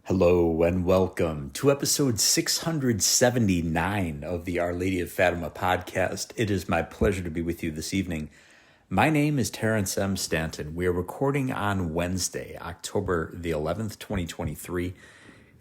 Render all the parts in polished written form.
Hello and welcome to episode 679 of the Our Lady of Fatima podcast. It is my pleasure to be with you this evening. My name is Terrence M. Stanton. We are recording on Wednesday, October the 11th, 2023,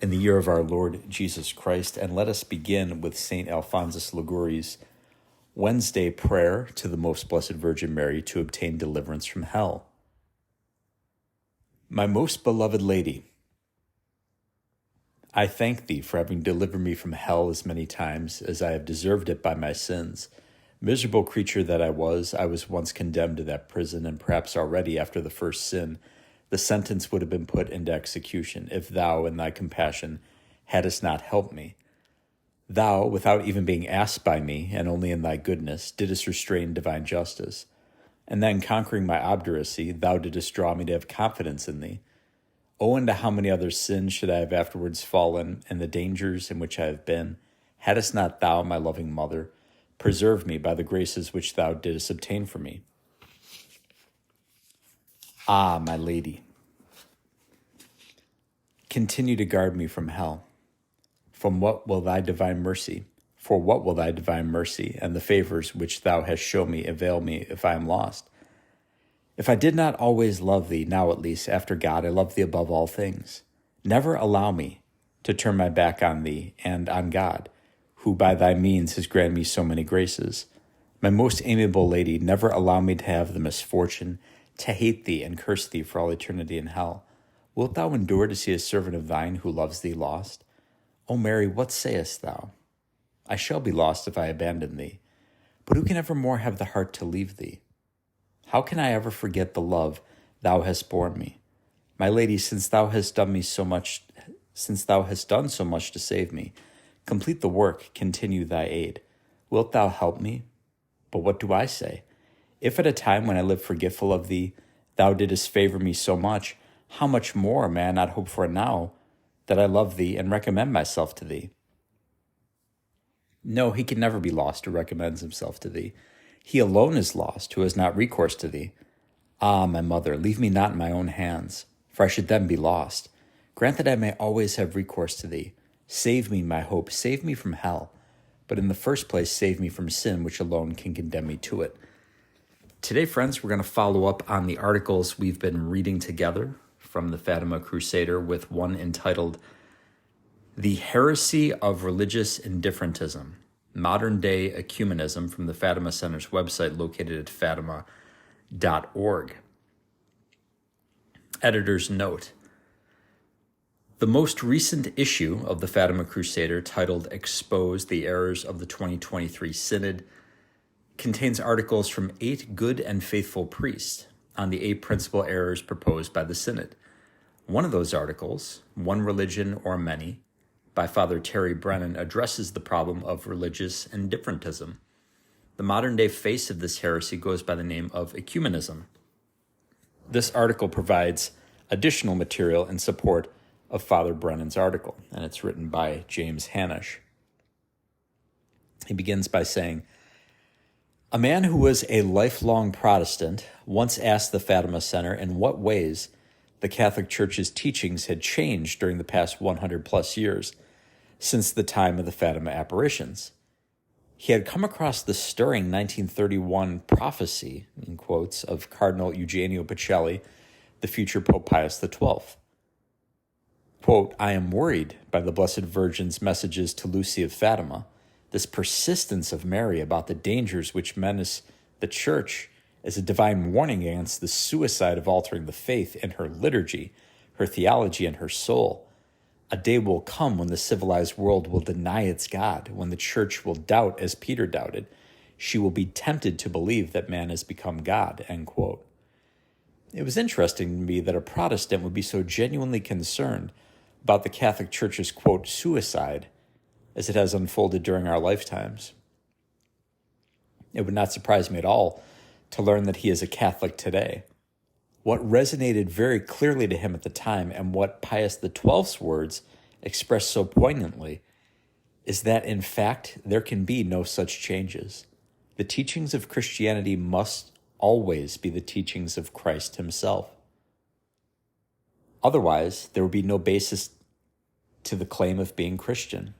in the year of our Lord Jesus Christ. And let us begin with St. Alphonsus Liguori's Wednesday prayer to the Most Blessed Virgin Mary to obtain deliverance from hell. My most beloved Lady, I thank thee for having delivered me from hell as many times as I have deserved it by my sins. Miserable creature that I was once condemned to that prison, and perhaps already after the first sin, the sentence would have been put into execution if thou, in thy compassion, hadst not helped me. Thou, without even being asked by me, and only in thy goodness, didst restrain divine justice. And then, conquering my obduracy, thou didst draw me to have confidence in thee. Oh, into how many other sins should I have afterwards fallen, and the dangers in which I have been, hadst not thou, my loving mother, preserved me by the graces which thou didst obtain for me. Ah, my Lady, continue to guard me from hell. For what will thy divine mercy and the favors which thou hast shown me avail me if I am lost? If I did not always love thee, now at least, after God, I love thee above all things. Never allow me to turn my back on thee and on God, who by thy means has granted me so many graces. My most amiable Lady, never allow me to have the misfortune to hate thee and curse thee for all eternity in hell. Wilt thou endure to see a servant of thine who loves thee lost? O Mary, what sayest thou? I shall be lost if I abandon thee. But who can evermore have the heart to leave thee? How can I ever forget the love thou hast borne me? My Lady, since thou hast done so much to save me, complete the work, continue thy aid. Wilt thou help me? But what do I say? If at a time when I lived forgetful of thee, thou didst favor me so much, how much more may I not hope for now that I love thee and recommend myself to thee? No, he can never be lost who recommends himself to thee. He alone is lost who has not recourse to thee. Ah, my mother, leave me not in my own hands, for I should then be lost. Grant that I may always have recourse to thee. Save me, my hope, save me from hell. But in the first place, save me from sin, which alone can condemn me to it. Today, friends, we're going to follow up on the articles we've been reading together from the Fatima Crusader, with one entitled The Heresy of Religious Indifferentism, Modern-Day Ecumenism, from the Fatima Center's website located at fatima.org. Editor's note: the most recent issue of the Fatima Crusader, titled Expose the Errors of the 2023 Synod, contains articles from 8 good and faithful priests on the 8 principal errors proposed by the Synod. One of those articles, One Religion or Many, by Father Terry Brennan, addresses the problem of religious indifferentism. The modern-day face of this heresy goes by the name of ecumenism. This article provides additional material in support of Father Brennan's article, and it's written by James Hanisch. He begins by saying, a man who was a lifelong Protestant once asked the Fatima Center in what ways the Catholic Church's teachings had changed during the past 100-plus years, since the time of the Fatima apparitions. He had come across the stirring 1931 prophecy, in quotes, of Cardinal Eugenio Pacelli, the future Pope Pius XII. Quote, I am worried by the Blessed Virgin's messages to Lucy of Fatima, this persistence of Mary about the dangers which menace the Church as a divine warning against the suicide of altering the faith in her liturgy, her theology, and her soul. A day will come when the civilized world will deny its God, when the Church will doubt as Peter doubted. She will be tempted to believe that man has become God, end quote. It was interesting to me that a Protestant would be so genuinely concerned about the Catholic Church's, quote, suicide as it has unfolded during our lifetimes. It would not surprise me at all to learn that he is a Catholic today. What resonated very clearly to him at the time, and what Pius XII's words expressed so poignantly, is that, in fact, there can be no such changes. The teachings of Christianity must always be the teachings of Christ himself. Otherwise, there would be no basis to the claim of being Christian.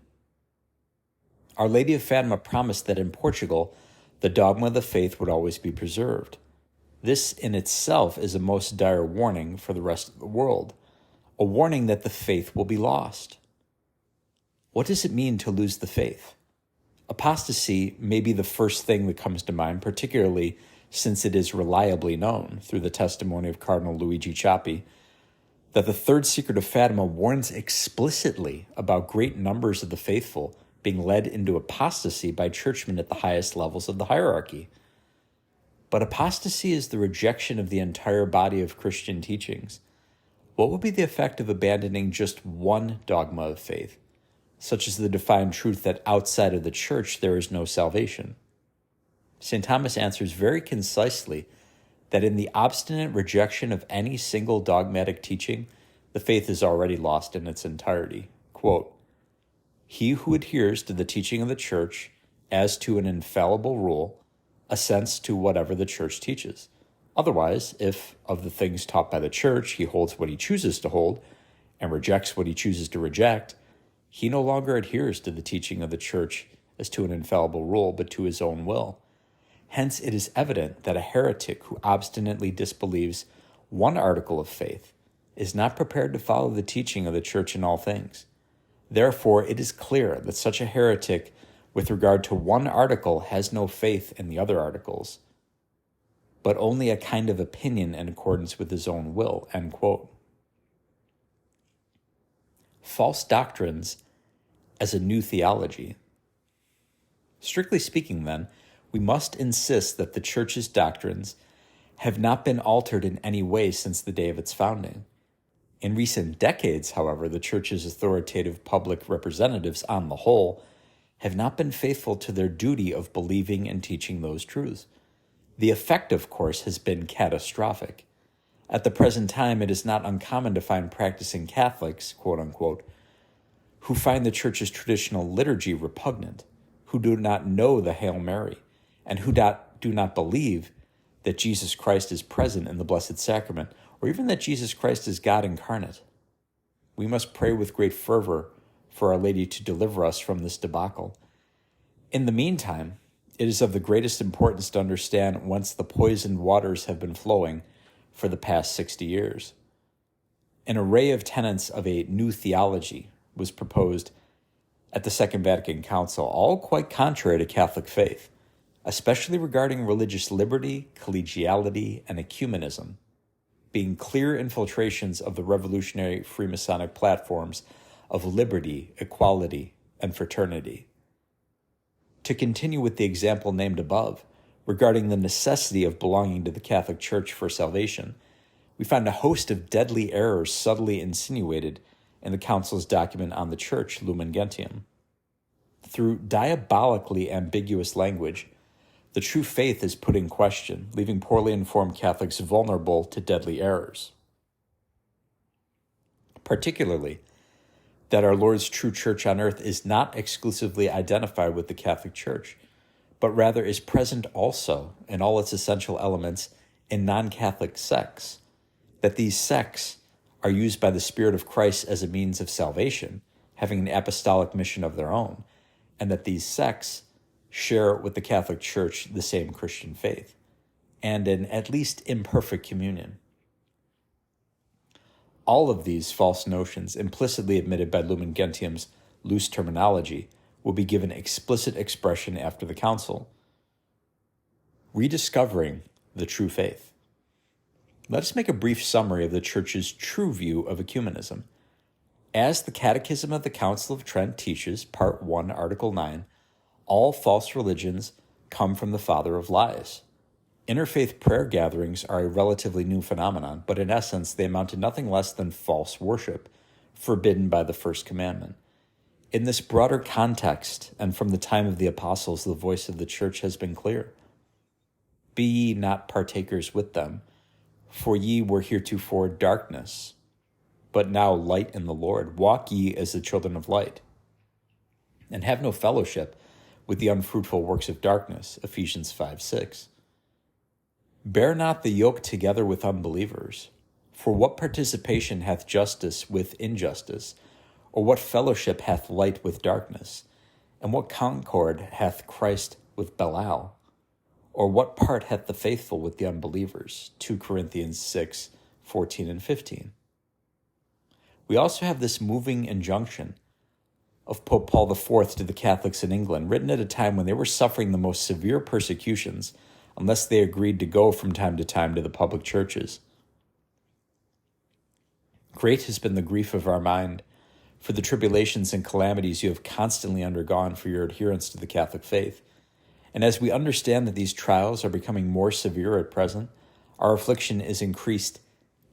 Our Lady of Fatima promised that in Portugal, the dogma of the faith would always be preserved. This in itself is a most dire warning for the rest of the world, a warning that the faith will be lost. What does it mean to lose the faith? Apostasy may be the first thing that comes to mind, particularly since it is reliably known through the testimony of Cardinal Luigi Ciappi that the Third Secret of Fatima warns explicitly about great numbers of the faithful being led into apostasy by churchmen at the highest levels of the hierarchy. But apostasy is the rejection of the entire body of Christian teachings. What would be the effect of abandoning just one dogma of faith, such as the defined truth that outside of the church there is no salvation? St. Thomas answers very concisely that in the obstinate rejection of any single dogmatic teaching, the faith is already lost in its entirety. Quote, "He who adheres to the teaching of the church as to an infallible rule assents to whatever the church teaches. Otherwise, if of the things taught by the church he holds what he chooses to hold and rejects what he chooses to reject, he no longer adheres to the teaching of the church as to an infallible rule, but to his own will. Hence, it is evident that a heretic who obstinately disbelieves one article of faith is not prepared to follow the teaching of the church in all things. Therefore, it is clear that such a heretic with regard to one article has no faith in the other articles, but only a kind of opinion in accordance with his own will." End quote. False doctrines as a new theology. Strictly speaking, then, we must insist that the Church's doctrines have not been altered in any way since the day of its founding. In recent decades, however, the Church's authoritative public representatives, on the whole, have not been faithful to their duty of believing and teaching those truths. The effect, of course, has been catastrophic. At the present time, it is not uncommon to find practicing Catholics, quote unquote, who find the Church's traditional liturgy repugnant, who do not know the Hail Mary, and who do not believe that Jesus Christ is present in the Blessed Sacrament, or even that Jesus Christ is God incarnate. We must pray with great fervor for Our Lady to deliver us from this debacle. In the meantime, it is of the greatest importance to understand whence the poisoned waters have been flowing for the past 60 years. An array of tenets of a new theology was proposed at the Second Vatican Council, all quite contrary to Catholic faith, especially regarding religious liberty, collegiality, and ecumenism, being clear infiltrations of the revolutionary Freemasonic platforms of liberty, equality, and fraternity. To continue with the example named above, regarding the necessity of belonging to the Catholic Church for salvation, we find a host of deadly errors subtly insinuated in the Council's document on the Church, Lumen Gentium. Through diabolically ambiguous language, the true faith is put in question, leaving poorly informed Catholics vulnerable to deadly errors. Particularly, that our Lord's true church on earth is not exclusively identified with the Catholic Church, but rather is present also in all its essential elements in non-Catholic sects, that these sects are used by the Spirit of Christ as a means of salvation, having an apostolic mission of their own, and that these sects share with the Catholic Church the same Christian faith, and an at least imperfect communion. All of these false notions, implicitly admitted by Lumen Gentium's loose terminology, will be given explicit expression after the Council. Rediscovering the true faith. Let us make a brief summary of the Church's true view of ecumenism. As the Catechism of the Council of Trent teaches, Part 1, Article 9, all false religions come from the father of lies. Interfaith prayer gatherings are a relatively new phenomenon, but in essence they amount to nothing less than false worship, forbidden by the First Commandment. In this broader context, and from the time of the apostles, the voice of the Church has been clear. Be ye not partakers with them, for ye were heretofore darkness, but now light in the Lord. Walk ye as the children of light, and have no fellowship with the unfruitful works of darkness, Ephesians 5:6. Bear not the yoke together with unbelievers, for what participation hath justice with injustice? Or what fellowship hath light with darkness? And what concord hath Christ with Belial? Or what part hath the faithful with the unbelievers? 2 Corinthians 6:14 and 15. We also have this moving injunction of Pope Paul IV to the Catholics in England, written at a time when they were suffering the most severe persecutions unless they agreed to go from time to time to the public churches. Great has been the grief of our mind for the tribulations and calamities you have constantly undergone for your adherence to the Catholic faith. And as we understand that these trials are becoming more severe at present, our affliction is increased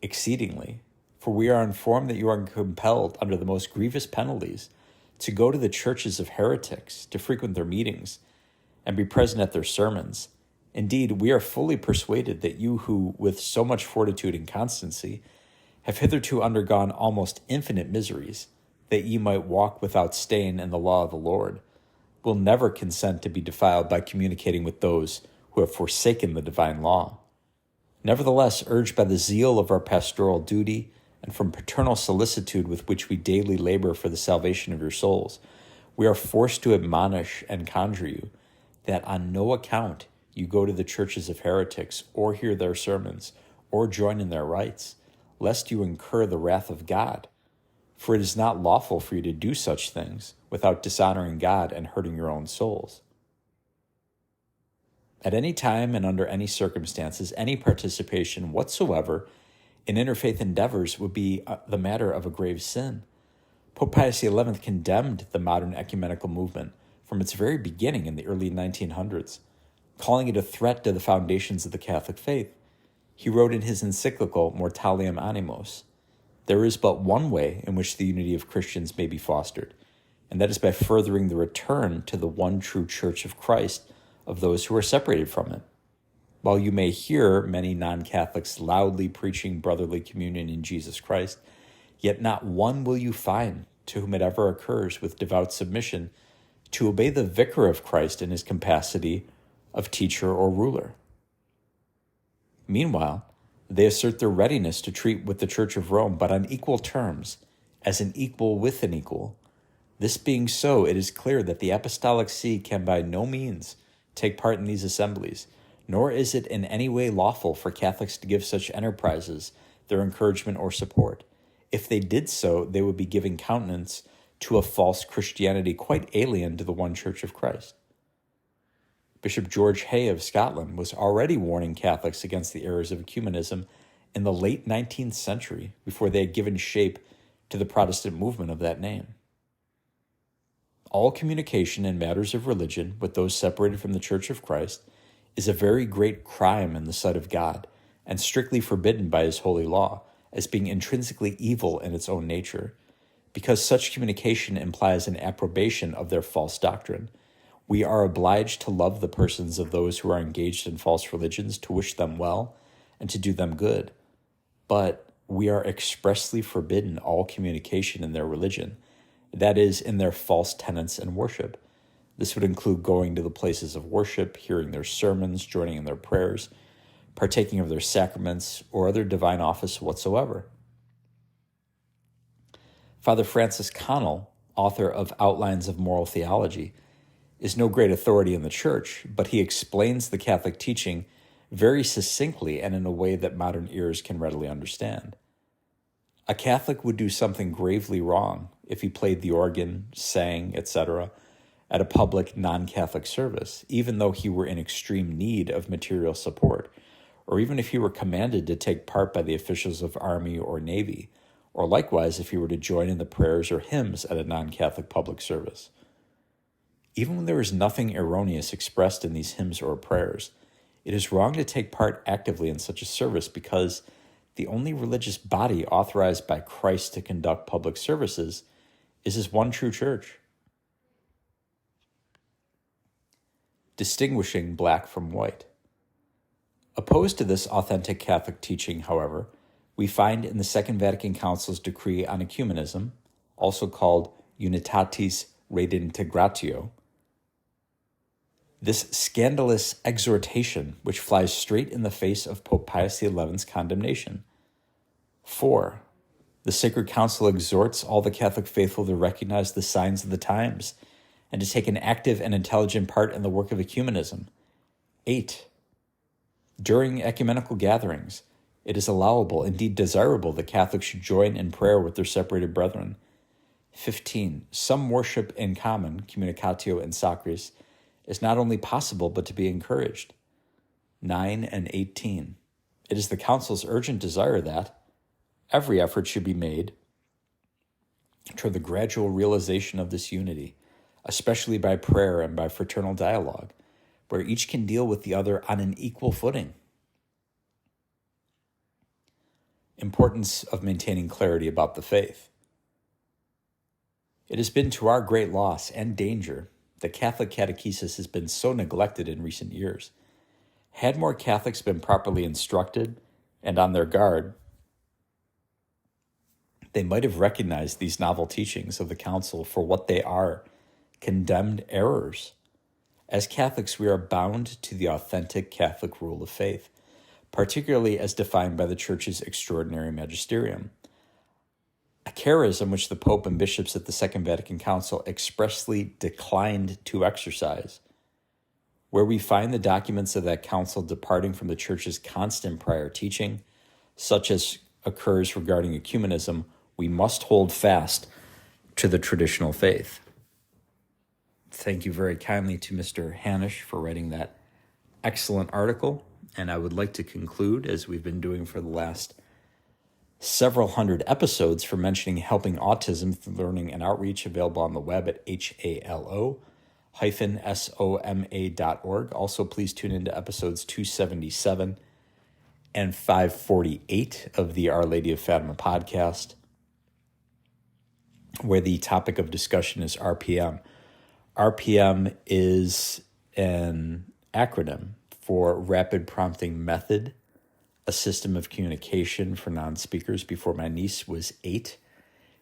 exceedingly. For we are informed that you are compelled, under the most grievous penalties, to go to the churches of heretics, to frequent their meetings, and be present at their sermons. Indeed, we are fully persuaded that you who, with so much fortitude and constancy, have hitherto undergone almost infinite miseries, that ye might walk without stain in the law of the Lord, will never consent to be defiled by communicating with those who have forsaken the divine law. Nevertheless, urged by the zeal of our pastoral duty, and from paternal solicitude with which we daily labor for the salvation of your souls, we are forced to admonish and conjure you that on no account you go to the churches of heretics, or hear their sermons, or join in their rites, lest you incur the wrath of God. For it is not lawful for you to do such things without dishonoring God and hurting your own souls. At any time and under any circumstances, any participation whatsoever in interfaith endeavors would be the matter of a grave sin. Pope Pius XI condemned the modern ecumenical movement from its very beginning in the early 1900s, calling it a threat to the foundations of the Catholic faith. He wrote in his encyclical Mortalium Animos, "There is but one way in which the unity of Christians may be fostered, and that is by furthering the return to the one true Church of Christ of those who are separated from it. While you may hear many non-Catholics loudly preaching brotherly communion in Jesus Christ, yet not one will you find to whom it ever occurs with devout submission to obey the vicar of Christ in his capacity of teacher or ruler. Meanwhile, they assert their readiness to treat with the Church of Rome, but on equal terms, as an equal with an equal. This being so, it is clear that the Apostolic See can by no means take part in these assemblies, nor is it in any way lawful for Catholics to give such enterprises their encouragement or support. If they did so, they would be giving countenance to a false Christianity quite alien to the one Church of Christ. Bishop George Hay of Scotland was already warning Catholics against the errors of ecumenism in the late 19th century, before they had given shape to the Protestant movement of that name. All communication in matters of religion with those separated from the Church of Christ is a very great crime in the sight of God, and strictly forbidden by his holy law, as being intrinsically evil in its own nature, because such communication implies an approbation of their false doctrine. We are obliged to love the persons of those who are engaged in false religions, to wish them well, and to do them good. But we are expressly forbidden all communication in their religion, that is, in their false tenets and worship. This would include going to the places of worship, hearing their sermons, joining in their prayers, partaking of their sacraments, or other divine office whatsoever. Father Francis Connell, author of Outlines of Moral Theology, is no great authority in the Church, but he explains the Catholic teaching very succinctly and in a way that modern ears can readily understand. A Catholic would do something gravely wrong if he played the organ, sang, etc., at a public non-Catholic service, even though he were in extreme need of material support, or even if he were commanded to take part by the officials of army or navy, or likewise if he were to join in the prayers or hymns at a non-Catholic public service. Even when there is nothing erroneous expressed in these hymns or prayers, it is wrong to take part actively in such a service, because the only religious body authorized by Christ to conduct public services is his one true church. Distinguishing black from white. Opposed to this authentic Catholic teaching, however, we find in the Second Vatican Council's decree on ecumenism, also called Unitatis Redintegratio, this scandalous exhortation which flies straight in the face of Pope Pius XI's condemnation. For, The Sacred Council exhorts all the Catholic faithful to recognize the signs of the times and to take an active and intelligent part in the work of ecumenism. 8. During ecumenical gatherings, it is allowable, indeed desirable, that Catholics should join in prayer with their separated brethren. 15. Some worship in common, communicatio in sacris, is not only possible but to be encouraged. 9 and 18. It is the Council's urgent desire that every effort should be made toward the gradual realization of this unity, especially by prayer and by fraternal dialogue, where each can deal with the other on an equal footing. Importance of maintaining clarity about the faith. It has been to our great loss and danger that Catholic catechesis has been so neglected in recent years. Had more Catholics been properly instructed and on their guard, they might have recognized these novel teachings of the Council for what they are, condemned errors. As Catholics, we are bound to the authentic Catholic rule of faith, particularly as defined by the Church's extraordinary magisterium, a charism which the Pope and bishops at the Second Vatican Council expressly declined to exercise. Where we find the documents of that council departing from the Church's constant prior teaching, such as occurs regarding ecumenism, we must hold fast to the traditional faith. Thank you very kindly to Mr. Hanisch for writing that excellent article, and I would like to conclude, as we've been doing for the last several hundred episodes, for mentioning Helping Autism Through Learning and Outreach, available on the web at halo-soma.org. Also, please tune into episodes 277 and 548 of the Our Lady of Fatima podcast, where the topic of discussion is RPM. RPM is an acronym for Rapid Prompting Method, a system of communication for non-speakers. Before my niece was 8,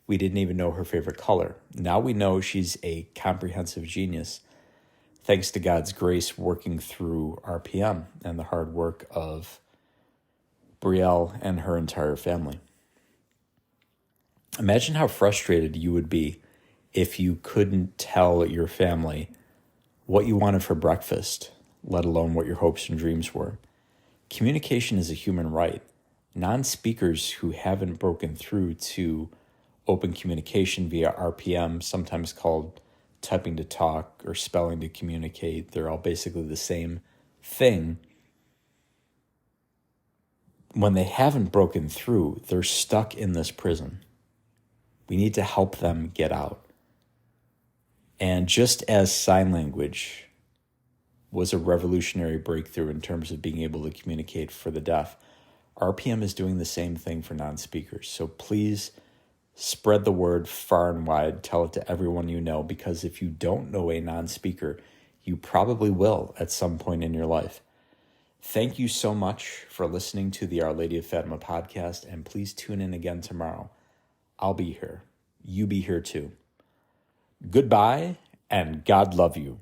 we didn't even know her favorite color. Now we know she's a comprehensive genius, thanks to God's grace working through RPM and the hard work of Brielle and her entire family. Imagine how frustrated you would be if you couldn't tell your family what you wanted for breakfast, let alone what your hopes and dreams were. Communication is a human right. Non-speakers who haven't broken through to open communication via RPM, sometimes called typing to talk or spelling to communicate, they're all basically the same thing. When they haven't broken through, they're stuck in this prison. We need to help them get out. And just as sign language was a revolutionary breakthrough in terms of being able to communicate for the deaf, RPM is doing the same thing for non-speakers. So please spread the word far and wide. Tell it to everyone you know, because if you don't know a non-speaker, you probably will at some point in your life. Thank you so much for listening to the Our Lady of Fatima podcast, and please tune in again tomorrow. I'll be here. You be here too. Goodbye, and God love you.